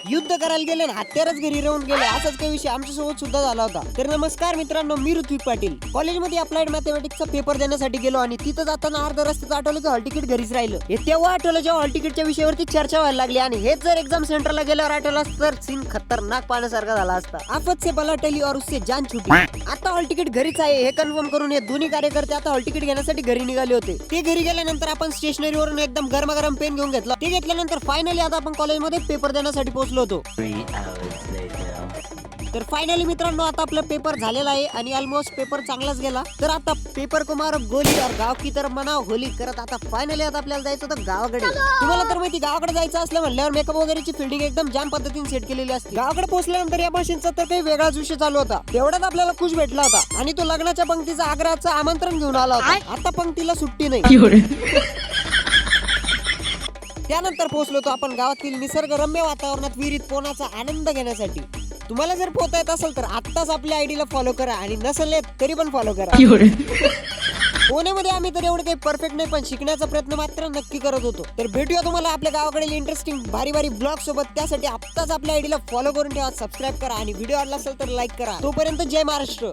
युद्ध करायला गेले ना हत्यारच घरी राहून गेले. असाच काही विषय आमच्या सोबत सुद्धा झाला होता. तर नमस्कार मित्रांनो, मी ऋत्विक पाटील कॉलेजमध्ये अप्लाइड मॅथमॅटिक्सचा पेपर देण्यासाठी गेलो आणि तिथं जाताना अर्धा रस्त्यात आठवलं की हॉल तिकीट घरीच राहिलं. हे तेव्हा आठवलं जेव्हा हॉल तिकीटच्या विषयावरती चर्चा व्हायला लागली आणि हेच जर एक्झाम सेंटरला गेल्यावर आठवलं असतं तर सीन खतरनाक पाण्यासारखा झाला असता. आफत से बला टली और उससे जान छुटी. आता हॉल तिकीट घरीच आहे हे कन्फर्म करून हे दोन्ही कार्यकर्ते आता हॉल तिकीट घेण्यासाठी घरी निघाले होते. ते घरी गेल्यानंतर आपण स्टेशनरीवरून एकदम गरमागरम पेन घेऊन घेतला. ते घेतल्यानंतर फायनली आता आपण कॉलेजमध्ये पेपर देण्यासाठी पोहोचलो होतो. 3 hours later. तर फायनली मित्रांनो आता आपला पेपर झालेला आहे आणि ऑलमोस्ट पेपर चांगलाच गेला. तर आता पेपर को मारो गोली और गाव की तर मनाव होली करत आता फायनली आता आपल्याला जायचं होतं गावाकडे. तुम्हाला तर माहिती गावाकडे जायचं असलं म्हणल्यावर मेकअप वगैरेची फिल्डिंग एकदम जाम पद्धतीने सेट केलेली असते. गावाकडे पोहोचल्यानंतर या मशीनचा तर काही वेगळाच विषय चालू होता. तेवढ्यात आपल्याला खुश भेटला होता आणि तो लग्नाच्या पंक्तीचा आग्रहाचं आमंत्रण घेऊन आला होता. आता पंक्तीला सुट्टी नाही. त्यानंतर पोहोचलो तो आपण गावातील निसर्गरम्य वातावरणात विहिरीत पोहण्याचा आनंद घेण्यासाठी. तुम्हाला जर पोहता येत असेल तर आत्ताच आपल्या आयडीला फॉलो करा आणि नसेल येत तरी पण फॉलो करा. पोहण्यामध्ये आम्ही तर एवढं काही परफेक्ट नाही पण शिकण्याचा प्रयत्न मात्र नक्की करत होतो. तर भेटूया तुम्हाला आपल्या गावाकडील इंटरेस्टिंग भारी भारी ब्लॉग सोबत. त्यासाठी आत्ताच आपल्या आयडीला फॉलो करून ठेवा, सबस्क्राईब करा आणि व्हिडिओ आवडला असेल तर लाईक करा. तोपर्यंत जय महाराष्ट्र.